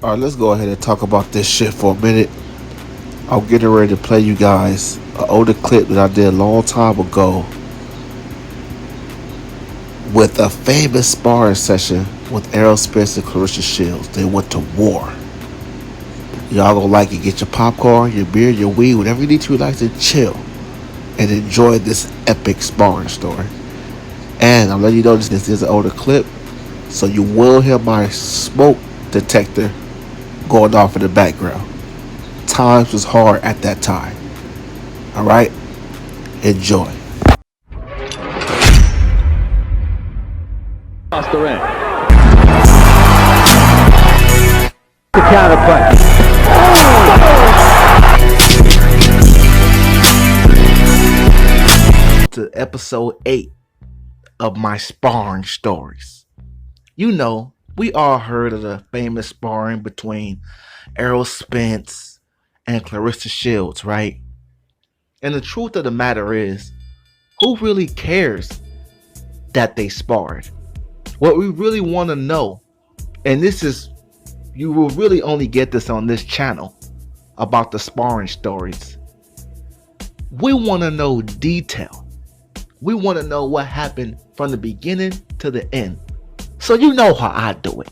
All right, let's go ahead and talk about this shit for a minute. I'm getting ready to play you guys an older clip that I did a long time ago with a famous sparring session with Errol Spence and Claressa Shields. They went to war. Y'all gonna like it. Get your popcorn, your beer, your weed, whatever you need to relax and chill and enjoy this epic sparring story. And I'm letting you know this is an older clip, so you will hear my smoke detector going off in the background. Times was hard at that time. All right, enjoy. Across the ring. The counter punch. To episode 8 of my sparring stories. You know, we all heard of the famous sparring between Errol Spence and Claressa Shields, right? And the truth of the matter is, who really cares that they sparred? What we really want to know, and this is, you will really only get this on this channel about the sparring stories. We want to know detail. We want to know what happened from the beginning to the end. So you know how I do it.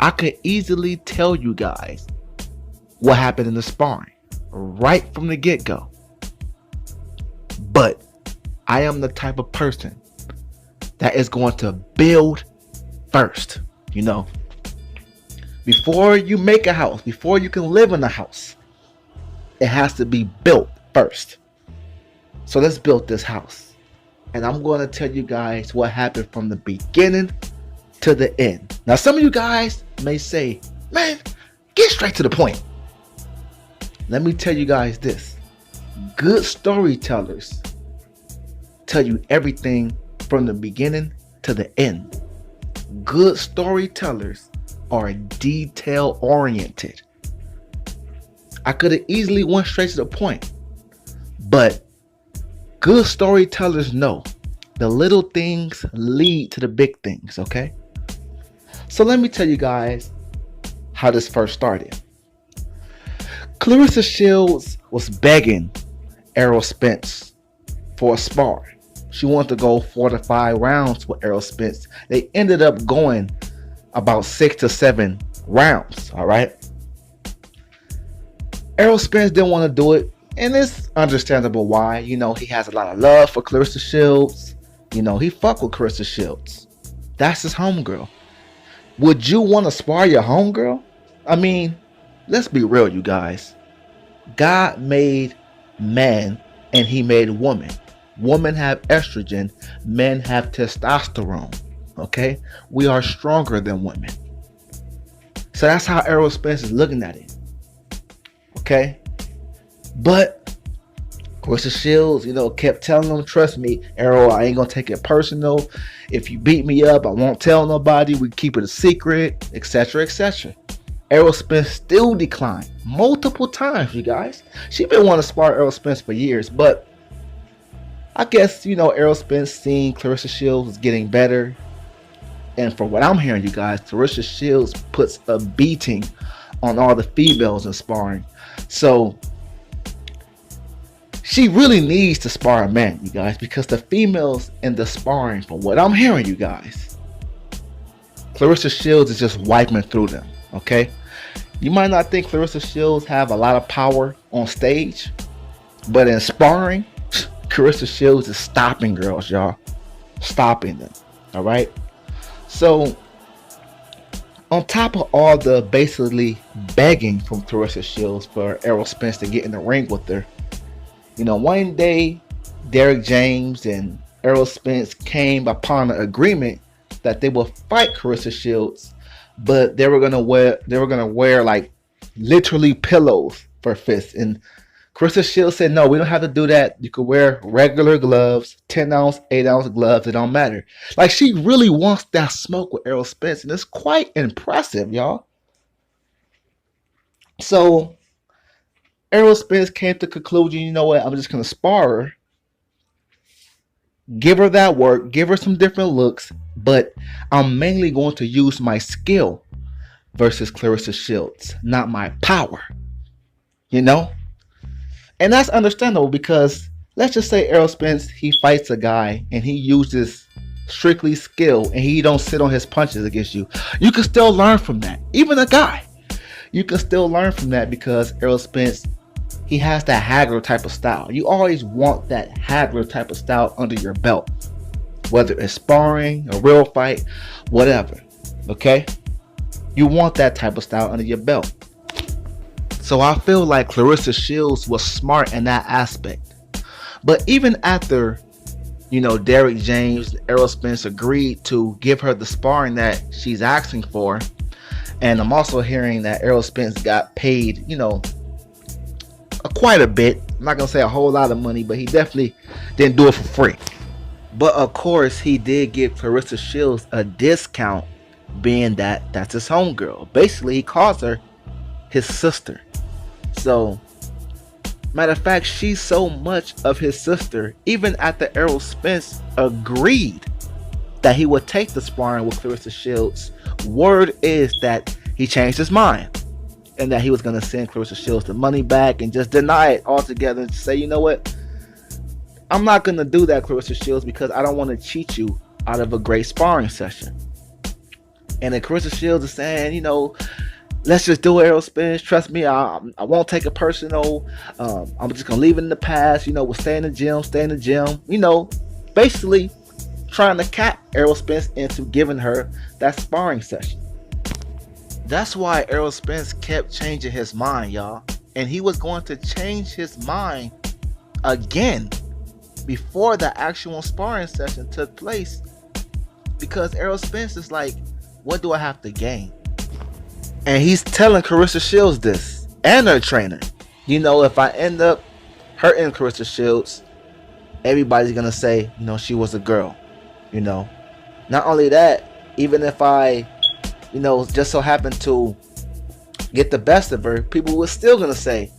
I can easily tell you guys what happened in the sparring right from the get-go. But I am the type of person that is going to build first. You know, before you make a house, before you can live in a house, it has to be built first. So let's build this house. And I'm going to tell you guys what happened from the beginning to the end. Now, some of you guys may say, man, get straight to the point. Let me tell you guys this. Good storytellers tell you everything from the beginning to the end. Good storytellers are detail oriented. I could have easily went straight to the point, but good storytellers know the little things lead to the big things, okay? So let me tell you guys how this first started. Claressa Shields was begging Errol Spence for a spar. She wanted to go 4 to 5 rounds with Errol Spence. They ended up going about 6 to 7 rounds, all right? Errol Spence didn't want to do it, and it's understandable why. You know, he has a lot of love for Claressa Shields. You know, he fuck with Claressa Shields. That's his homegirl. Would you want to spar your homegirl? I mean, let's be real, you guys. God made man and he made woman. Women have estrogen, men have testosterone. Okay? We are stronger than women. So that's how Errol Spence is looking at it. Okay? But Claressa Shields, you know, kept telling him, trust me, Errol, I ain't gonna take it personal. If you beat me up, I won't tell nobody. We keep it a secret, etc., etc. Errol Spence still declined multiple times, you guys. She been wanting to spar Errol Spence for years, but I guess, you know, Errol Spence seen Claressa Shields was getting better. And from what I'm hearing, you guys, Claressa Shields puts a beating on all the females in sparring. So she really needs to spar a man, you guys, because the females in the sparring, from what I'm hearing, you guys, Claressa Shields is just wiping through them, okay? You might not think Claressa Shields have a lot of power on stage, but in sparring, Claressa Shields is stopping girls, y'all. Stopping them, all right? So, on top of all the basically begging from Claressa Shields for Errol Spence to get in the ring with her, you know, one day, Derrick James and Errol Spence came upon an agreement that they would fight Claressa Shields, but they were gonna wear like literally pillows for fists. And Claressa Shields said, no, we don't have to do that. You could wear regular gloves, 10-ounce, 8-ounce gloves. It don't matter. Like, she really wants that smoke with Errol Spence, and it's quite impressive, y'all. So Errol Spence came to the conclusion, you know what, I'm just going to spar her, give her that work, give her some different looks, but I'm mainly going to use my skill versus Claressa Shields, not my power. You know? And that's understandable because let's just say Errol Spence, he fights a guy and he uses strictly skill and he don't sit on his punches against you. You can still learn from that. Even a guy. You can still learn from that because Errol Spence, he has that haggler type of style. You always want that haggler type of style under your belt. Whether it's sparring, a real fight, whatever. Okay? You want that type of style under your belt. So I feel like Claressa Shields was smart in that aspect. But even after, Derrick James, Errol Spence agreed to give her the sparring that she's asking for, and I'm also hearing that Errol Spence got paid, quite a bit. I'm not going to say a whole lot of money, but he definitely didn't do it for free. But of course, he did give Claressa Shields a discount, being that that's his homegirl. Basically, he calls her his sister. So, matter of fact, she's so much of his sister, even after Errol Spence agreed that he would take the sparring with Claressa Shields, word is that he changed his mind and that he was going to send Claressa Shields the money back and just deny it altogether and say, you know what, I'm not going to do that, Claressa Shields, because I don't want to cheat you out of a great sparring session. And then Claressa Shields is saying, let's just do it, Errol Spence. Trust me, I won't take it personal. I'm just going to leave it in the past. We'll stay in the gym. Basically trying to cap Errol Spence into giving her that sparring session. That's why Errol Spence kept changing his mind, y'all. And he was going to change his mind again before the actual sparring session took place. Because Errol Spence is like, what do I have to gain? And he's telling Claressa Shields this, and her trainer. If I end up hurting Claressa Shields, everybody's going to say, she was a girl. Not only that, even if I, just so happen to get the best of her, people were still going to say,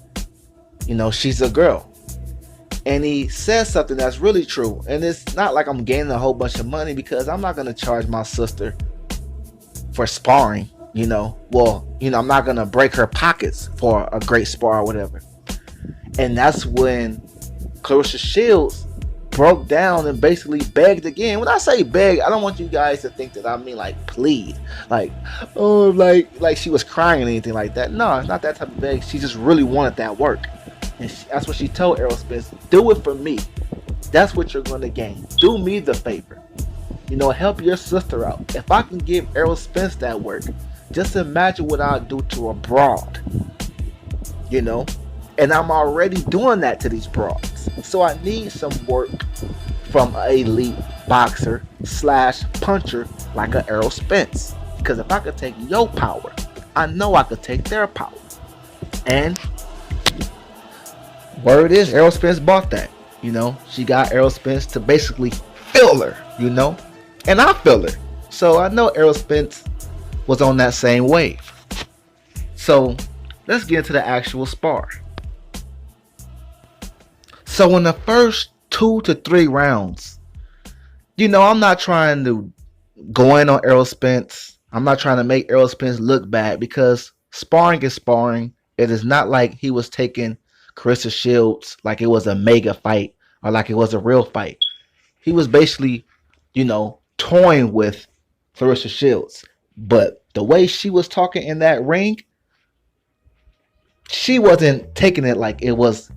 she's a girl. And he says something that's really true. And it's not like I'm gaining a whole bunch of money, because I'm not going to charge my sister for sparring. I'm not going to break her pockets for a great spar or whatever. And that's when Claressa Shields broke down and basically begged again. When I say beg, I don't want you guys to think that I mean like plead. Like she was crying or anything like that. No, it's not that type of beg. She just really wanted that work. And that's what she told Errol Spence. Do it for me. That's what you're going to gain. Do me the favor. Help your sister out. If I can give Errol Spence that work, just imagine what I'll do to a broad. And I'm already doing that to these broads. So I need some work from an elite boxer / puncher like a Errol Spence. Because if I could take your power, I know I could take their power. And word is, Errol Spence bought that. She got Errol Spence to basically feel her, and I feel her. So I know Errol Spence was on that same wave. So let's get into the actual spar. So in the first 2 to 3 rounds, I'm not trying to go in on Errol Spence. I'm not trying to make Errol Spence look bad, because sparring is sparring. It is not like he was taking Claressa Shields like it was a mega fight or like it was a real fight. He was basically, toying with Claressa Shields. But the way she was talking in that ring, she wasn't taking it like it was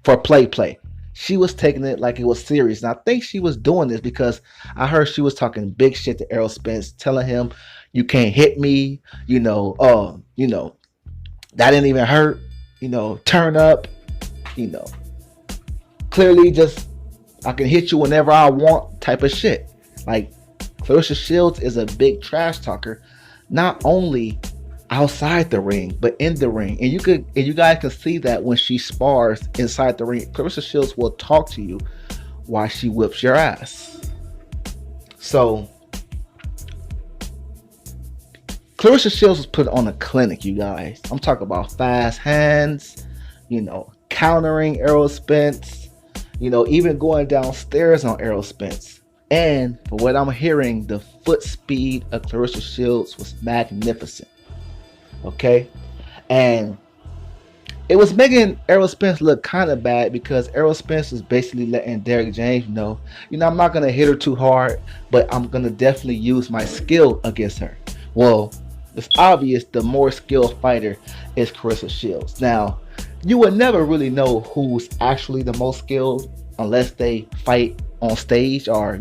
for play. She was taking it like it was serious. And I think she was doing this because I heard she was talking big shit to Errol Spence, telling him, you can't hit me, that didn't even hurt, turn up, clearly just, I can hit you whenever I want type of shit. Like, Claressa Shields is a big trash talker, not only outside the ring, but in the ring. And you guys can see that when she spars inside the ring. Claressa Shields will talk to you while she whips your ass. So Claressa Shields was put on a clinic, you guys. I'm talking about fast hands, countering Errol Spence, even going downstairs on Errol Spence. And for what I'm hearing, the foot speed of Claressa Shields was magnificent. Okay, and it was making Errol Spence look kind of bad because Errol Spence was basically letting Derrick James know, I'm not gonna hit her too hard, but I'm gonna definitely use my skill against her. Well, it's obvious the more skilled fighter is Claressa Shields. Now, you would never really know who's actually the most skilled unless they fight on stage, or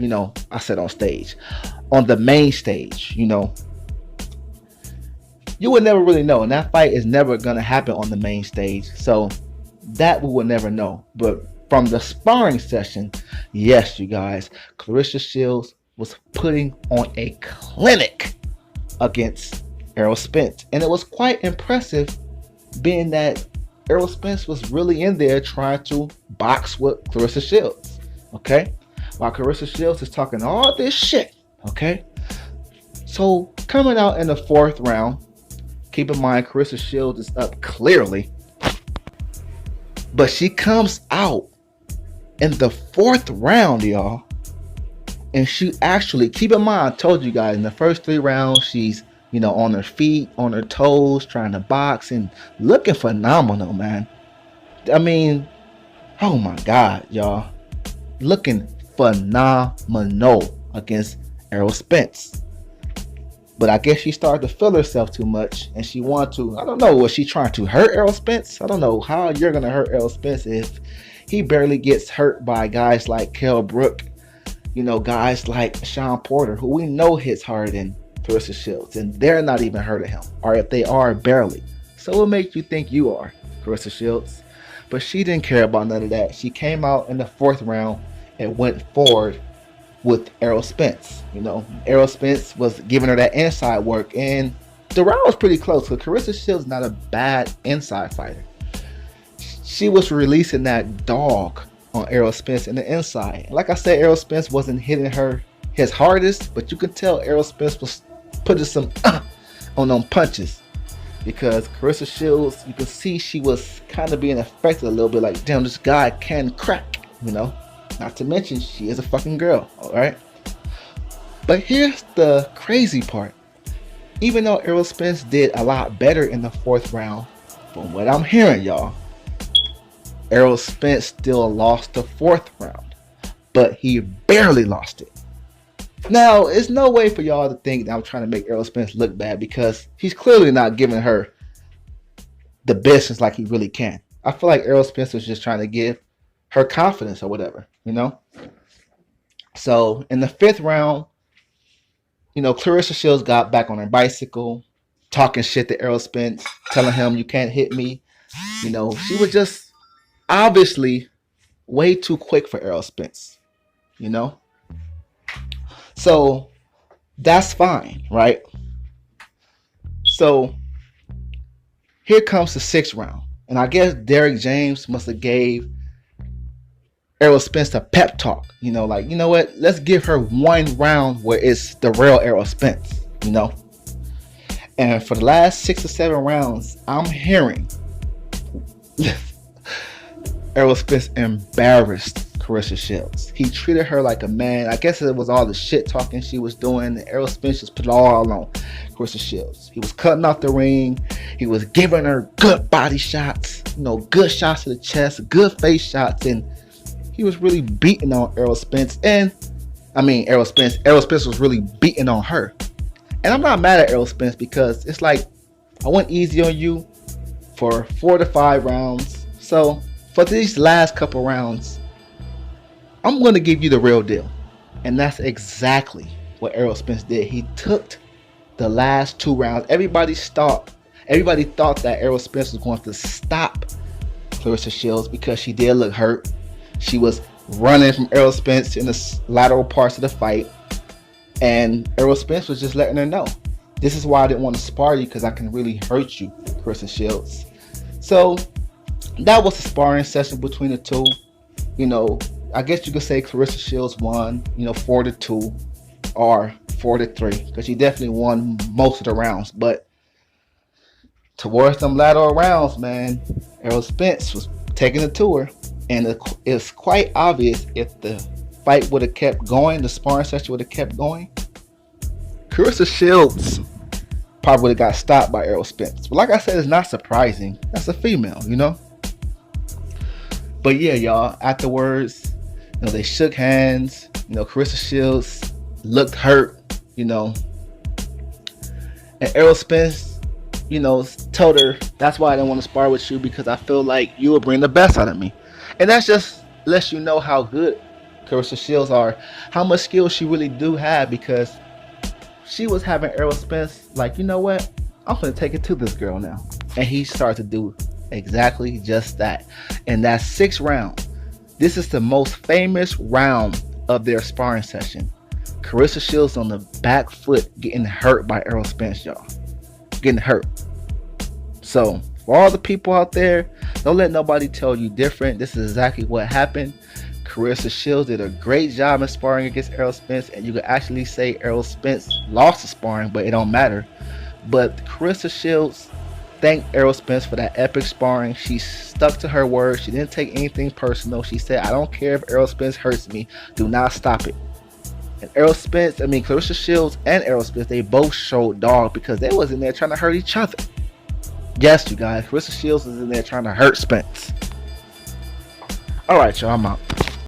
I said on stage, on the main stage. You would never really know, and that fight is never gonna happen on the main stage, so that we would never know. But from the sparring session, yes, you guys, Claressa Shields was putting on a clinic against Errol Spence, and it was quite impressive, being that Errol Spence was really in there trying to box with Claressa Shields. Okay, while Claressa Shields is talking all this shit. Okay, so coming out in the fourth round. Keep in mind, Claressa Shields is up clearly. But she comes out in the fourth round, y'all. And she actually, keep in mind, I told you guys, in the first 3 rounds, she's, on her feet, on her toes, trying to box, and looking phenomenal, man. I mean, oh my God, y'all. Looking phenomenal against Errol Spence. But I guess she started to feel herself too much, and she wanted to, I don't know, was she trying to hurt Errol Spence? I don't know how you're going to hurt Errol Spence if he barely gets hurt by guys like Kell Brook, guys like Sean Porter, who we know hits harder than Claressa Shields, and they're not even hurting him, or if they are, barely. So what makes you think you are, Claressa Shields? But she didn't care about none of that. She came out in the fourth round and went forward with Errol Spence. Errol Spence was giving her that inside work, and the round was pretty close because Claressa Shields is not a bad inside fighter. She was releasing that dog on Errol Spence in the inside. Like I said, Errol Spence wasn't hitting her his hardest, but you could tell Errol Spence was putting some on them punches, because Claressa Shields, you could see she was kind of being affected a little bit, like, damn, this guy can crack, Not to mention, she is a fucking girl, alright? But here's the crazy part. Even though Errol Spence did a lot better in the fourth round, from what I'm hearing, y'all, Errol Spence still lost the fourth round. But he barely lost it. Now, it's no way for y'all to think that I'm trying to make Errol Spence look bad, because he's clearly not giving her the business like he really can. I feel like Errol Spence was just trying to give her confidence or whatever, So in the fifth round, Claressa Shields got back on her bicycle, talking shit to Errol Spence, telling him, you can't hit me. She was just obviously way too quick for Errol Spence, So that's fine, right? So here comes the sixth round. And I guess Derrick James must have gave Errol Spence a pep talk, like, what, let's give her one round where it's the real Errol Spence, And for the last 6 or 7 rounds, I'm hearing Errol Spence embarrassed Claressa Shields. He treated her like a man. I guess it was all the shit talking she was doing. Errol Spence just put it all on Claressa Shields. He was cutting off the ring. He was giving her good body shots, good shots to the chest, good face shots, and he was really beating on Errol Spence. Errol Spence was really beating on her. And I'm not mad at Errol Spence, because it's like, I went easy on you for 4 to 5 rounds. So for these last couple rounds, I'm going to give you the real deal. And that's exactly what Errol Spence did. He took the last 2 rounds. Everybody thought that Errol Spence was going to stop Claressa Shields because she did look hurt. She was running from Errol Spence in the lateral parts of the fight. And Errol Spence was just letting her know, this is why I didn't want to spar you, because I can really hurt you, Claressa Shields. So that was a sparring session between the two. I guess you could say Claressa Shields won, 4-2 or 4-3, because she definitely won most of the rounds. But towards them lateral rounds, man, Errol Spence was taking it to her. And it's quite obvious, if the fight would have kept going, the sparring session would have kept going, Claressa Shields probably would have got stopped by Errol Spence. But like I said, it's not surprising. That's a female, you know. But yeah, y'all. Afterwards, you know, they shook hands. You know, Claressa Shields looked hurt. You know, and Errol Spence, you know, told her, that's why I didn't want to spar with you, because I feel like you will bring the best out of me. And that's just lets you know how good Claressa Shields are, how much skill she really do have, because she was having Errol Spence like, you know what, I'm going to take it to this girl now. And he started to do exactly just that. And that 6th round, this is the most famous round of their sparring session. Claressa Shields on the back foot getting hurt by Errol Spence, y'all. Getting hurt. So, for all the people out there, don't let nobody tell you different. This is exactly what happened. Claressa Shields did a great job in sparring against Errol Spence, and you could actually say Errol Spence lost the sparring, but it don't matter. But Claressa Shields thanked Errol Spence for that epic sparring. She stuck to her word. She didn't take anything personal. She said, I don't care if Errol Spence hurts me. Do not stop it. And Claressa Shields and Errol Spence, they both showed dog, because they was in there trying to hurt each other. Yes, you guys, Claressa Shields was in there trying to hurt Spence. Alright, y'all, I'm out.